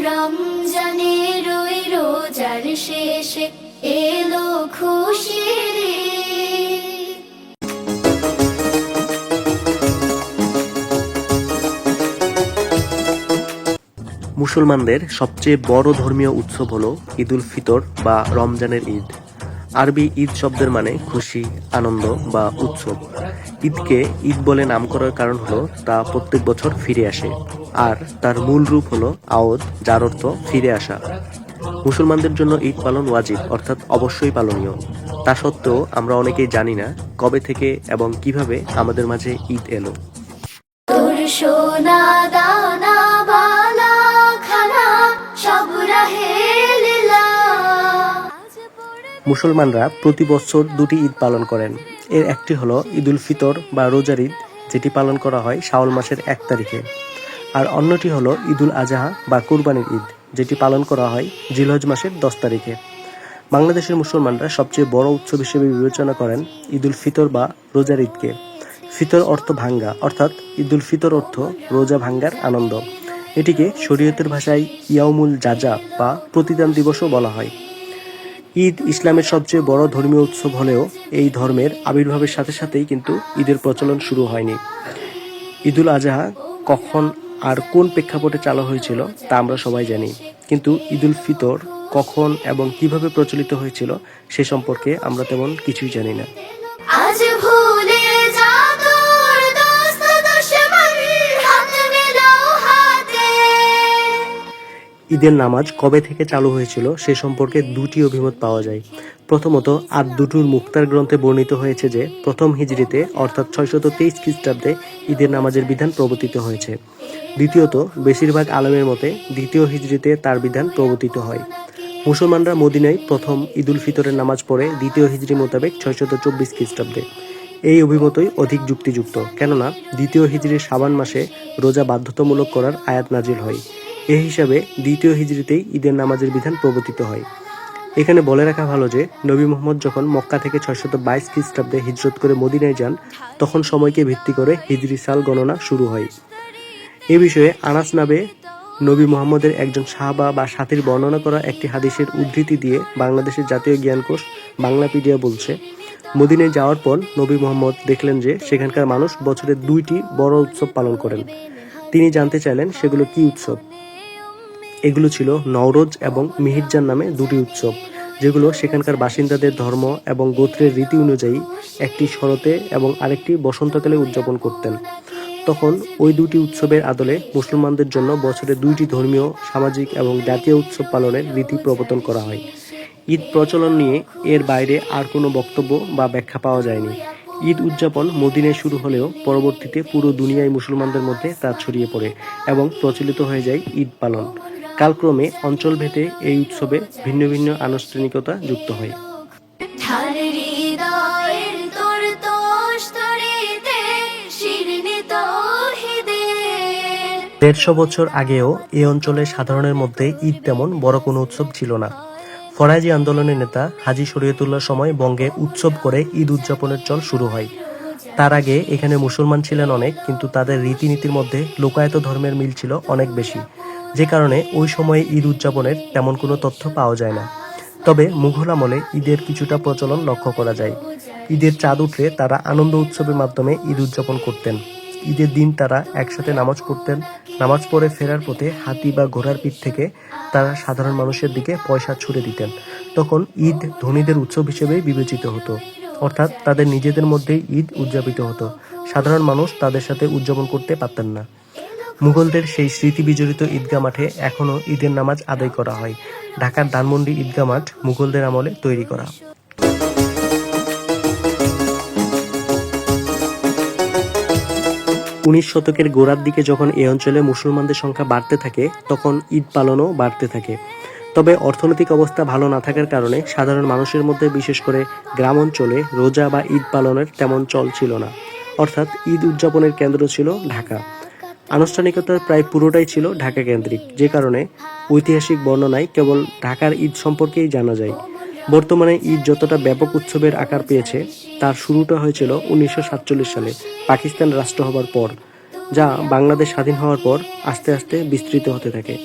রমজানের ওই রোজার শেষে এলো খুশির ঈদ। মুসলমানদের সবচেয়ে বড় ধর্মীয় উৎসব হলো ঈদুল ফিতর বা রমজানের ঈদ। আরবি ঈদ শব্দের মানে খুশি, আনন্দ বা উৎসব। ঈদকে ঈদ বলে নাম করার কারণ হলো তা প্রত্যেক বছর ফিরে আসে, আর তার মূল রূপ হলো আওদ, যার অর্থ ফিরে আসা। মুসলমানদের জন্য ঈদ পালন ওয়াজিব, অর্থাৎ অবশ্যই পালনীয়। তা সত্ত্বেও আমরা অনেকেই জানি না কবে থেকে এবং কিভাবে আমাদের মাঝে ঈদ এলো। তোর সোনা দানা বালা খানা সব রাহে লীলা। মুসলমানরা প্রতি বছর দুটি ঈদ পালন করেন। এর একটি হলো ঈদুল ফিতর বা রোজার ঈদ, যেটি পালন করা হয় শাওয়াল মাসের 1 তারিখে, আর অন্যটি হলো ঈদুল আজহা বা কুরবানির ঈদ, যেটি পালন করা হয় জিলহজ মাসের 10 তারিখে। বাংলাদেশের মুসলমানরা সবচেয়ে বড় উৎসব হিসেবে বিবেচনা করেন ঈদুল ফিতর বা রোজার ঈদকে। ফিতর অর্থ ভাঙ্গা, অর্থাৎ ঈদুল ফিতর অর্থ রোজা ভাঙ্গার আনন্দ। এটিকে শরীয়তের ভাষায় ইয়াউমুল জাজা বা প্রতিদান দিবসও বলা হয়। ঈদ ইসলামের সবচেয়ে বড় ধর্মীয় উৎসব হলেও এই ধর্মের আবির্ভাবের সাথে সাথেই কিন্তু ঈদের প্রচলন শুরু হয়নি। ঈদুল আজহা কখন আর কোন প্রেক্ষাপটে চালু হয়েছিল তা আমরা সবাই জানি, কিন্তু ঈদুল ফিতর কখন এবং কিভাবে প্রচলিত হয়েছিল সে সম্পর্কে আমরা তেমন কিছুই জানি না। আজ ভুলে যা তোর দোস্ত দুশমন, হাত মেলাও হাতে। ঈদের নামাজ কবে থেকে চালু হয়েছিল সে সম্পর্কে দুটি অভিমত পাওয়া যায়। প্রথমত, আদ-দুটুর মুখতার গ্রন্থে বর্ণিত হয়েছে যে প্রথম হিজরিতে অর্থাৎ 623 খ্রিস্টাব্দে ঈদের নামাজের বিধান প্রবর্তিত হয়েছে। দ্বিতীয়ত, বেশিরভাগ আলেমের মতে দ্বিতীয় হিজরিতে তার বিধান প্রবর্তিত হয়। মুসলমানরা মদিনায় প্রথম ঈদুল ফিতরের নামাজ পড়ে দ্বিতীয় হিজরি মোতাবেক 624 খ্রিস্টাব্দে। এই অভিমতই অধিক যুক্তিযুক্ত, কেননা দ্বিতীয় হিজরির শাবান মাসে রোজা বাধ্যতামূলক করার আয়াত নাজিল হয়। এই হিসাবে দ্বিতীয় হিজরিতেই ঈদের নামাজের বিধান প্রবর্তিত হয়। এখানে বলে রাখা ভালো যে নবী মুহাম্মদ যখন মক্কা থেকে 622 খ্রিস্টাব্দে হিজরত করে মদিনায় যান, তখন সময়কে ভিত্তি করে হিজরি সাল গণনা শুরু হয়। এ বিষয়ে আনাস নামে নবী মুহাম্মদের একজন সাহাবা বা সাথীর বর্ণনা করা একটি হাদিসের উদ্ধৃতি দিয়ে বাংলাদেশের জাতীয় জ্ঞানকোষ বাংলাপিডিয়া বলছে, মদিনায় যাওয়ার পর নবী মুহাম্মদ দেখলেন যে সেখানকার মানুষ বছরে 2টি বড় উৎসব পালন করেন। তিনি জানতে চাইলেন সেগুলো কি উৎসব। এগুলো ছিল নওরোজ এবং মিহিরজান নামে 2টি উৎসব, যেগুলো সেখানকার বাসিন্দাদের ধর্ম এবং গোত্রের রীতি অনুযায়ী একটি শরতে এবং আরেকটি বসন্তকালে উদযাপন করতেন। তখন ওই 2টি উৎসবের আদলে মুসলমানদের জন্য বছরে 2টি ধর্মীয়, সামাজিক এবং জাতীয় উৎসব পালনের রীতি প্রবর্তন করা হয়। ঈদ প্রচলন নিয়ে এর বাইরে আর কোনো বক্তব্য বা ব্যাখ্যা পাওয়া যায়নি। ঈদ উদযাপন মদিনায় শুরু হলেও পরবর্তীতে পুরো দুনিয়ায় মুসলমানদের মধ্যে তা ছড়িয়ে পড়ে এবং প্রচলিত হয়ে যায় ঈদ পালন। কালক্রমে অঞ্চলভেদে এই উৎসবে ভিন্ন ভিন্ন আনুষ্ঠানিকতা যুক্ত হয়। 150 বছর আগেও এ অঞ্চলের সাধারণের মধ্যে ঈদ তেমন বড় কোনো উৎসব ছিল না। ফরাজি আন্দোলনের নেতা হাজী শরীয়তুল্লাহর সময় বঙ্গে উৎসব করে ঈদ উদযাপনের চল শুরু হয়। তার আগে এখানে মুসলমান ছিলেন অনেক, কিন্তু তাদের রীতিনীতির মধ্যে লোকায়ত ধর্মের মিল ছিল অনেক বেশি, যে কারণে ওই সময়ে ঈদ উদযাপনের তেমন কোনো তথ্য পাওয়া যায় না। তবে মুঘল আমলে ঈদের কিছুটা প্রচলন লক্ষ্য করা যায়। ঈদের চাঁদ উঠলে তারা আনন্দ উৎসবের মাধ্যমে ঈদ উদযাপন করতেন। ঈদের দিন তারা একসাথে নামাজ পড়তেন। নামাজ পড়ে ফেরার পথে হাতি বা ঘোড়ার পিঠ থেকে তারা সাধারণ মানুষের দিকে পয়সা ছুড়ে দিতেন। তখন ঈদ ধনীদের উৎসব হিসেবে বিবেচিত হতো, অর্থাৎ তাদের নিজেদের মধ্যেই ঈদ উদযাপিত হতো। সাধারণ মানুষ তাদের সাথে উদযাপন করতে পারতেন না। মুঘলদের সেই স্মৃতি বিজড়িত ঈদগাহ মাঠে এখনও ঈদের নামাজ আদায় করা হয়। ঢাকার ধানমন্ডি ঈদগাহ মাঠ মুঘলদের আমলে তৈরি করা। 19 শতকের গোড়ার দিকে যখন এ অঞ্চলে মুসলমানদের সংখ্যা বাড়তে থাকে, তখন ঈদ পালনও বাড়তে থাকে। তবে অর্থনৈতিক অবস্থা ভালো না থাকার কারণে সাধারণ মানুষের মধ্যে, বিশেষ করে গ্রাম অঞ্চলে, রোজা বা ঈদ পালনের তেমন চল ছিল না। অর্থাৎ ঈদ উদযাপনের কেন্দ্র ছিল ঢাকা। আনুষ্ঠানিকতার প্রায় পুরোটাই ছিল ঢাকা কেন্দ্রিক, যে কারণে ঐতিহাসিক বর্ণনায় কেবল ঢাকার ঈদ সম্পর্কেই জানা যায়। বর্তমানে ঈদ যতটা ব্যাপক উৎসবের আকার পেয়েছে, তার শুরুটা হয়েছিল 1947 সালে পাকিস্তান রাষ্ট্র হবার পর, যা বাংলাদেশ স্বাধীন হওয়ার পর আস্তে আস্তে বিস্তৃত হতে থাকে।